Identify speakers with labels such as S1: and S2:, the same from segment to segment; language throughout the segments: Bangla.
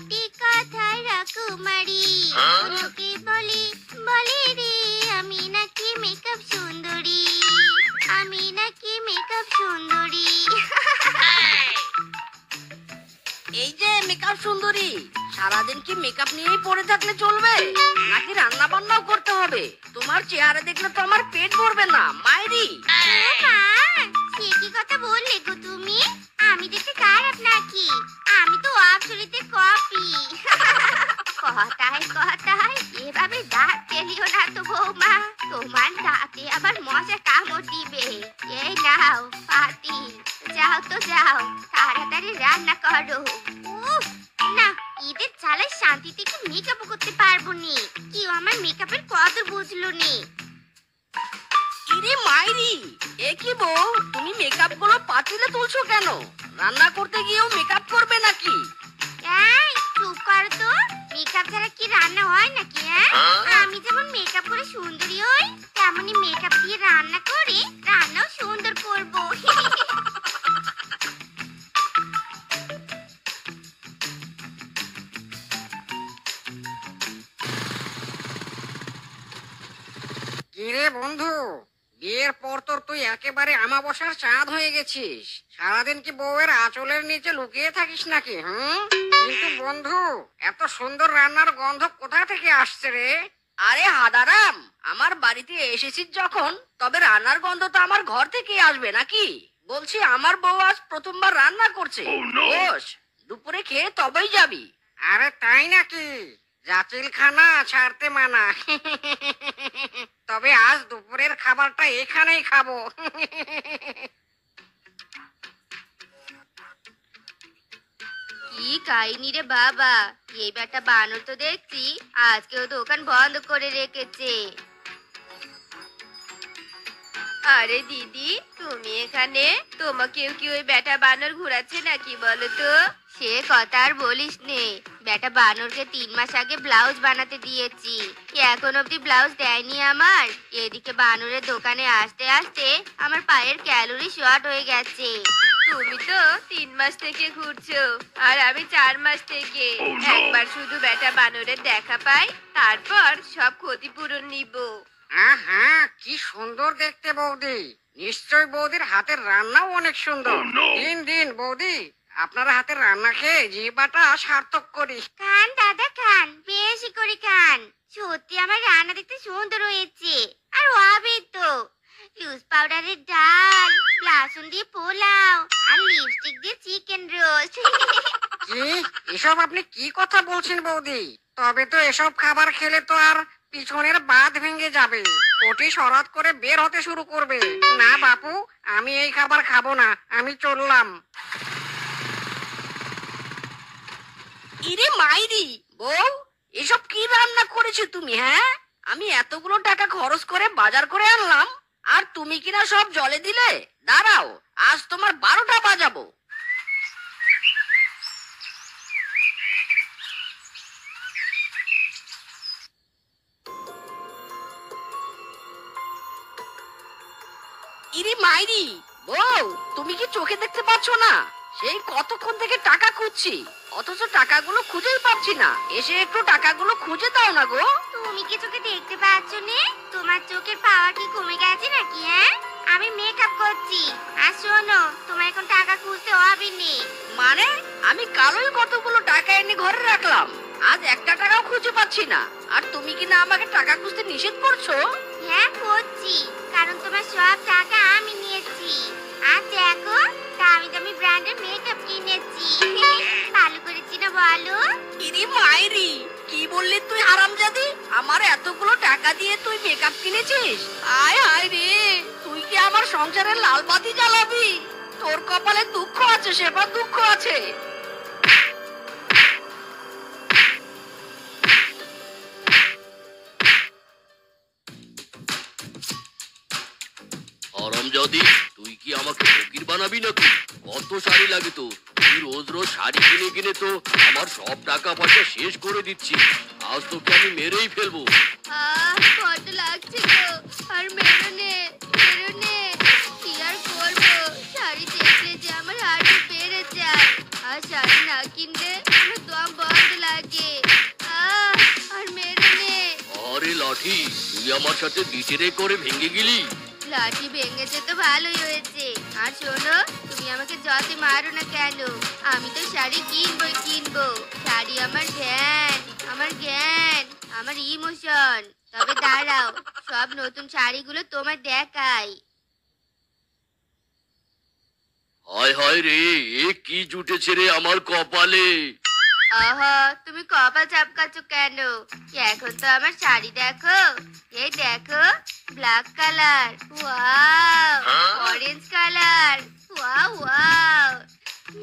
S1: একটি কথার রাকুমারী লোকে বলে বলে রে আমি নাকি মেকআপ সুন্দরী, আমি নাকি মেকআপ সুন্দরী।
S2: এই যে মেকআপ সুন্দরী, সারাদিন কি মেকআপ নিয়েই পড়ে থাকলে চলবে নাকি রান্না বান্নাও করতে হবে? তোমার চেহারা দেখলে তো আমার পেট ভরবে না মাইরি।
S1: মা, সে কি কথা বললে গো তুমি? আমি দেখতে খারাপ নাকি? আমি তো আসলেতে কপি। কথায় কথায় এভাবে দাঁত ফেলিও না তো বৌমা, তোমার দাঁতে আবার মশা কামড় দিবে। এই নাও পাতি, যাও তো যাও, তাড়াতাড়ি রান্না করো। উফ, না, ঈদের চালায় শান্তিতে একটু মেকআপ করতে পারবো নি। কেউ আমার মেকআপের কদর বুঝলো নি।
S2: ইরে মাইরি, এ কি বউ, তুমি মেকআপ গুলো পাতিলে তুলছো কেন? রান্না করতে গিয়েও মেকআপ করবে নাকি?
S1: এই চুপ কর তো, মেকআপ ছাড়া কি রান্না হয় নাকি? আমি যেমন মেকআপ করে সুন্দরী হই, তেমনি মেকআপ দিয়ে রান্না করে রান্নাও সুন্দর করব।
S3: কিরে বন্ধু, বিয়ের পর তোর তুই একেবারে আমাবস্যার চাঁদ হয়ে গেছিস। সারাদিন কি বউয়ের আঁচলের নিচে লুকিয়ে থাকিস নাকি? কিন্তু বন্ধু, এত সুন্দর রান্নার গন্ধ কোথা থেকে আসছে রে?
S2: আরে হাদারাম, আমার বাড়িতে এসেছিস যখন, তবে রান্নার গন্ধ তো আমার ঘর থেকে আসবে নাকি? বলছি আমার বউ আজ প্রথমবার রান্না করছে। বস, দুপুরে খেয়ে তবেই যাবি।
S3: আরে তাই নাকি? জাচিল খানা ছাড়তে মানা। তবে আজ দুপুরের খাবারটা এখানেই খাবো।
S1: কি কাহিনী রে বাবা, এই বেটা বানর তো দেখছি আজকেও দোকান বন্ধ করে রেখেছে। আরে দিদি, তুমি এখানে? তোমাকেও কি ওই বেটা বানর ঘুরাচ্ছে নাকি বলো তো? সে কথা আর বলিস নে, বেটা বানরকে 3 মাস আগে ব্লাউজ বানাতে দিয়েছি, এখন অব্দি ব্লাউজ দেয়নি আমার। এদিকে বানরের দোকানে আসতে আসতে আমার পায়ের ক্যালোরি শর্ট হয়ে গেছে। তুমি তো 3 মাস থেকে ঘুরছো আর আমি 4 মাস থেকে। একবার শুধু বেটা বানরের দেখা পাই, তারপর সব ক্ষতিপূরণ নিব।
S3: আহা, কি সুন্দর দেখতে বৌদি। নিশ্চয় বৌদির হাতের রান্নাও অনেক সুন্দর। দিন দিন বৌদি, আপনার হাতের রান্না খেয়ে জিহ্বাটা সার্থক করি।
S1: খান দাদা খান, বেশি করে খান। সত্যি আমার রান্না দেখতে সুন্দর হয়েছে। আর হবে তো, লুজ পাউডারের ডাল, লসুন দিয়ে পোলাও আর লিপস্টিক দিয়ে চিকেন রোস্ট।
S3: কি এসব আপনি কি কথা বলছেন বৌদি? তবে তো এসব খাবার খেলে তো আর পিছনের বাঁধ ভেঙে যাবে, পটি সরাত করে বের হতে শুরু করবে। না বাপু, আমি এই খাবার খাবো না, আমি চললাম।
S2: ইরে মাইরি, বউ, এসব কি রান্না করেছো তুমি? হ্যাঁ, আমি এতগুলো টাকা খরচ করে বাজার করে আনলাম আর তুমি কিনা সব জলে দিলে। দাঁড়াও, আজ তোমার 12টা বাজাবো। ইরে মাইরি, বউ, তুমি কি চোখে দেখতে পাচ্ছ না? সেই কতক্ষণ থেকে টাকা খুঁজছি, অথচ টাকাগুলো খুঁজেই পাচ্ছি না। এসে একটু টাকাগুলো খুঁজে দাও না গো।
S1: তুমি কি চোখে দেখতে পাচ্ছ না? তোমার চোখের পাওয়ার কি কমে গেছে নাকি? আমি মেকআপ করছি। আর শোনো, তোমার এখন টাকা খুঁজতে হবে না।
S2: মানে আমি কালোই কতগুলো টাকা এনে ঘরে রাখলাম, আজ একটা টাকাও খুঁজে পাচ্ছি না, আর তুমি কিনা আমাকে টাকা খুঁজতে নিষেধ করছো?
S1: হ্যাঁ করছি, কারণ তোমার সব টাকা আমি নিয়েছি। আর দেখো, দামি দামি ব্র্যান্ডের মেকআপ কিনেছি। ভালো করেছি না বলো?
S2: ইরে মাইরি, কি বললি তুই হারামজাদি? আমার এতগুলো টাকা দিয়ে তুই মেকআপ কিনেছিস? আয় হায় রে, তুই কি আমার সংসারের লাল বাতি জ্বালাবি? তোর কপালে দুঃখ আছে, সেবার দুঃখ আছে।
S4: হারামজাদি, তুই কি আমাকে ফকির বানাবি নাকি? কত শাড়ি লাগে তোর? তুই রোজ রোজ শাড়ি কিনে কিনে তো আমার সব টাকা পয়সা শেষ করে দিচ্ছি। আজ তোকে আমি মেরেই ফেলবো।
S1: কত লাগছে গো, আর মেরোনে মেরোনে, কি আর করবো? শাড়ি দেখলে যে আমার হাড়ি বেড়ে যায়, আর শাড়ি না কিনলে আমার দম বন্ধ
S4: লাঠি তুই আমার সাথে বিটেরে করে ভেঙে গেলি।
S1: লাঠি ভেঙেছে তো ভালোই হয়েছে। আর শোনো, তুমি আমাকে যতই মারো না কেন, আমি তো শাড়ি কিনবো। শাড়ি আমার জ্ঞান, আমার ইমোশন। তবে দাঁড়াও, সব নতুন শাড়িগুলো তোমায় দেখাই।
S4: হায় হায় রে, এ কি জুটেছে রে আমার কপালে।
S1: আহা, তুমি কপাল চাপকাচ্ছ কেন? এখন তো আমার শাড়ি দেখো। এই দেখো, black colour, wow, orange colour, wow,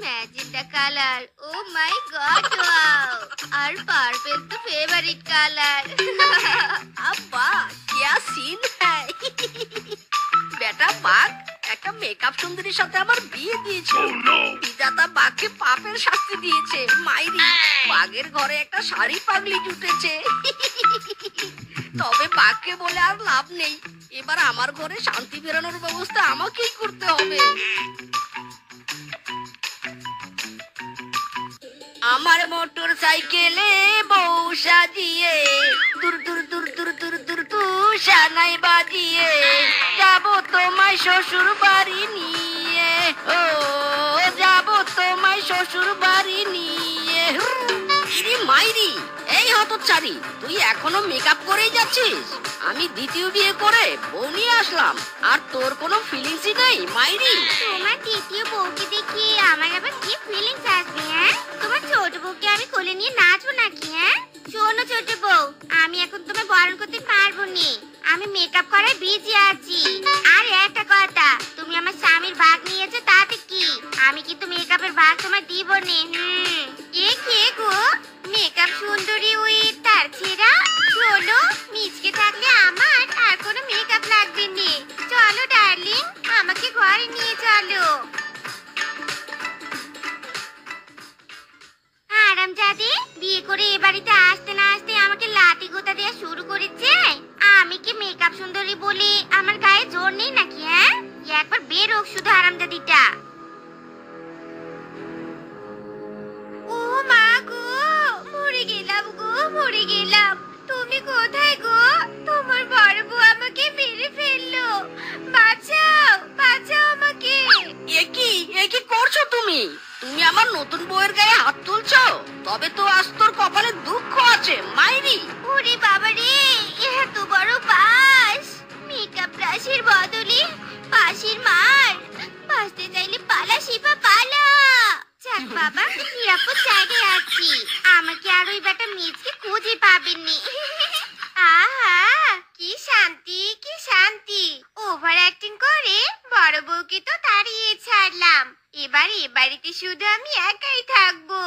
S1: magenta colour, oh my god, wow, আর পার্পল তো ফেভারিট কালার।
S2: আব্বা क्या सीन है বেটা বাঘ একটা মেকআপ সুন্দরীর সাথে আমার বিয়ে দিয়েছে। বিধাতা বাঘকে পাপের শাস্তি দিয়েছে। মাইরি, বাঘের ঘরে একটা শাড়ি পাগলি জুটেছে। তবে বাঘকে বলে আর লাভ নেই, এবার আমার ঘরে শান্তি ফেরানোর ব্যবস্থা আমাকেই করতে হবে। আমার মোটর সাইকেলে বউ সাজিয়ে দূর দূর দূর দূর দূর দূর দূর সানাই বাজিয়ে যাব তোমায় শ্বশুর বাড়ি নিয়ে, ও যাব তোমায় শ্বশুর বাড়ি নিয়ে। ইরি মাইরি, এই হতচ্ছাড়ি, তুই এখনো মেকআপ করেই যাচ্ছিস? আমি দ্বিতীয় বিয়ে করে বউ নিয়ে আসলাম, আর তোর কোনো ফিলিংসই নেই মাইরি।
S1: তোমার দ্বিতীয় বউকে দেখি আমার আবার কি ফিলিংস আসবে? হ্যাঁ, তোমার ছোট বউকে আমি কোলে নিয়ে নাচবো নাকি? হ্যাঁ, শোনো ছোট বউ, আমি এখন তোমায় বরণ করতে পারবো না। আমি মেকআপ করায় বিজি আছি। আর একটা কথা, তুমি আমার স্বামীর ভাগ নিয়েছো তাতে কি? আমি কিন্তু মেকআপের ভাগ তোমায় দিব না। এ কে গো? মেকআপ সুন্দরী ওই তার ছেঁড়া? শোনো, মিচকে থাকলে আমার আর কোনো মেকআপ লাগবে না। চলো ডার্লিং, আমাকে ঘরে নিয়ে চলো। আরামজাদে, বিয়ে করে এ বাড়িতে আসতে না আসতে আমাকে লাঠি গোতা দেওয়া শুরু করেছে। আমি কি মেকআপ সুন্দরী বলে আমার গায়ে জোর নেই নাকি? হ্যাঁ, একবার বের হোক শুধু আরামজাদিটা। ও মা গো, মরে গেলাম। তুমি কোথায় গো? তোমার বড় বউ আমাকে মেরে ফেললো। বাঁচাও আমাকে।
S2: এ কি করছো তুমি? তুমি আমার নতুন বউয়ের গায়ে হাত তুলছো? তবে তো আজ তোর কপালে দুঃখ আছে মাইরি।
S1: ওরে বাবা রে, এত বড় বাস! মেকআপ ব্রাশের বদলে বাঁশির মার। বাঁচতে চাইলে পালা শিপা পালা। যাক বাবা, নিরাপদ জায়গায় আছি। আমাকে আর ওই বেটা মিচকে খুঁজে পাবেননি। আহা, কি শান্তি। ওভার অ্যাক্টিং করে বড় বউকে তো তাড়িয়ে ছাড়লাম। এবার এ বাড়িতে শুধু আমি একাই থাকবো।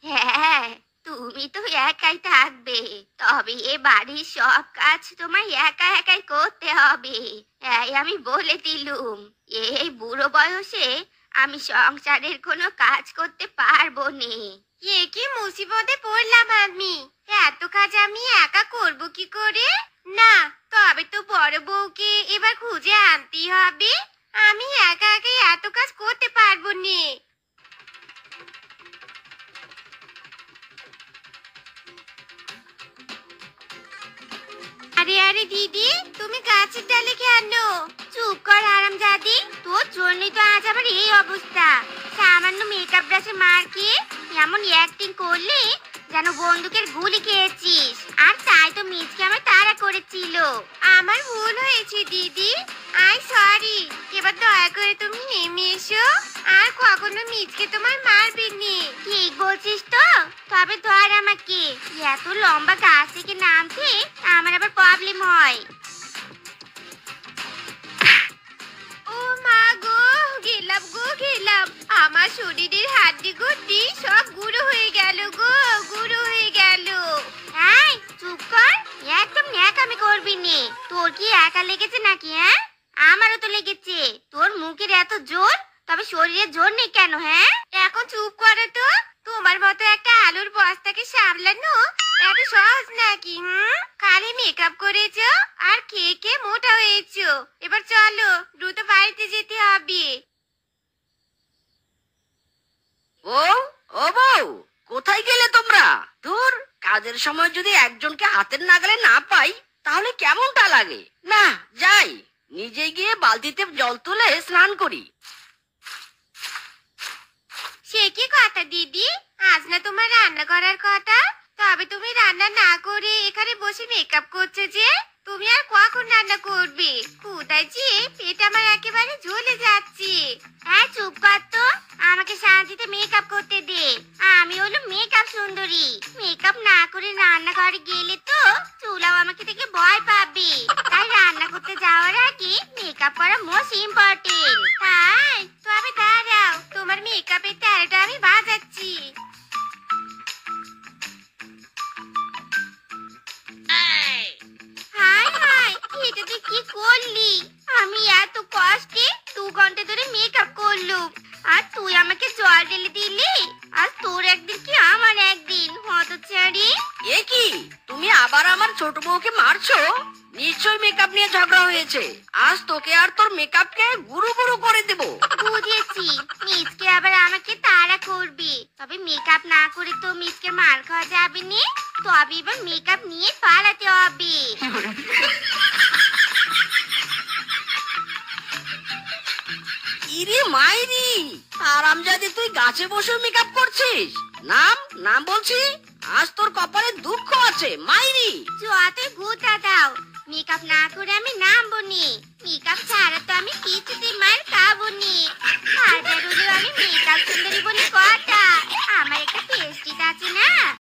S1: হ্যাঁ, তুমি তো একাই থাকবে, তবে এ বাড়ির সব কাজ তোমায় একাই করতে হবে। এই আমি বলে দিলুম, এই বুড়ো বয়সে আমি সংসারের কোনো কাজ করতে পারবো না। এ কি মুসিবতে পড়লাম আমি! এত কাজ আমি একা করব কি করে? না, তবে তো বড় বউকে এবার খুঁজে আনতেই হবে। আমি একা এত কাজ করতে পারবো না। আরে দিদি, তুমি গাছের ডালে কেন? চুপ কর হারামজাদি, তোর জন্যই তো আজ আবার এই অবস্থা। সামান্য মেকআপ ব্রাশে মারকে এমন অ্যাক্টিং করলে যেন বন্দুকের গুলি খেয়েছিস। আর তাই তো মিচকে আমার তাড়া করেছিল। আমার ভুল হয়েছে দিদি, আই সরি। এবার দয়া করে তুমি নেমে এসো, আর কখনো মিচকে তোমার মারবে নি। ঠিক বলছিস তো? তবে ধর আমাকে। এত লম্বা গাছ থেকে নামতে আমার আবার প্রবলেম হয়। ও মা গো, গেলাম। আমার শরীরের হাড্ডি গুড্ডি সব গুঁড়ো হয়ে গেল গো, এই চুপ কর, একদম ন্যাকামি করবি নে। তোর কি একা লেগেছে নাকি? হ্যাঁ, আমারও তো লেগেছে। তোর মুখের এত জোর, তবে শরীরের জোর নেই কেন? হ্যাঁ, এখন চুপ করো তো। তোমার মতো একটা আলুর বস্তাকে সামলানো এত সহজ নাকি? কালে মেকআপ করেছো আর খেয়ে মোটা হয়েছো। এবার চলো, দ্রুত বাড়িতে যেতে হবে।
S2: ও বউ, কোথায় গেলে তোমরা? ধুর, কাজের সময় যদি একজনকে হাতের নাগালে না পাই তাহলে কেমনটা লাগে না। যাই, নিজে গিয়ে বালতিতে জল তুলে স্নান করি।
S1: সে কি কথা দিদি, আজ না তোমার রান্না করার কথা, তবে তুমি রান্না না করে এখানে বসে মেকআপ করছো যে? তুমি আর কখন রান্না করবে? কোথায় যে পেট আমার একেবারে ঝুলে যাচ্ছে। হ্যাঁ চুপ কর তো, আমাকে শান্তিতে মেকআপ করতে দে। আমি হলো মেকআপ সুন্দরী, মেকআপ না করে রান্নাঘরে গেলে তো চুলাও আমাকে দেখে ভয় পাবে। তাই রান্না করতে যাওয়ার আগে মেকআপ করা মোস্ট ইম্পর্টেন্ট। তাই তবে দাঁড়াও, তোমার মেকআপের তেলটা আমি বাজাচ্ছি। হায় হায়, এটা তুই কি করলি? আমি এত কষ্টে 2 ঘন্টা ধরে মেকআপ করলুম, আর তুই আমাকে জল ঢেলে দিলি। আজ তোর একদিন কি আমার একদিন, হতচ্ছাড়ি।
S2: এ কি, তুমি আবার আমার ছোট বউকে মারছো? নিশ্চয়ই মেকআপ নিয়ে ঝগড়া হয়েছে। আজ তোকে আর তোর মেকআপকে গুরু গুরু করে দেব।
S1: বুঝেছি, মিচকে আবার আমাকে তাড়া করবি, তবে মেকআপ না করে তো মিচকে মার খাওয়া যাবে না। তবে এবার মেকআপ নিয়ে পালাতে হবে।
S2: ইরে মাইরি, আরামজাদি তুই গাছে বসে মেকআপ করছিস? নাম নাম বলছি, আজ তোর কপালে দুঃখ আছে মাইরি।
S1: যতই গুতা দাও, মেকআপ না করে আমি নামবো নি। মেকআপ ছাড়া তো আমি কিছুতেই মার খাবো নি। হাজার হলেও আমি মেকআপ সুন্দরী বলে কথা। আমার একটা টেস্টিট আছে না,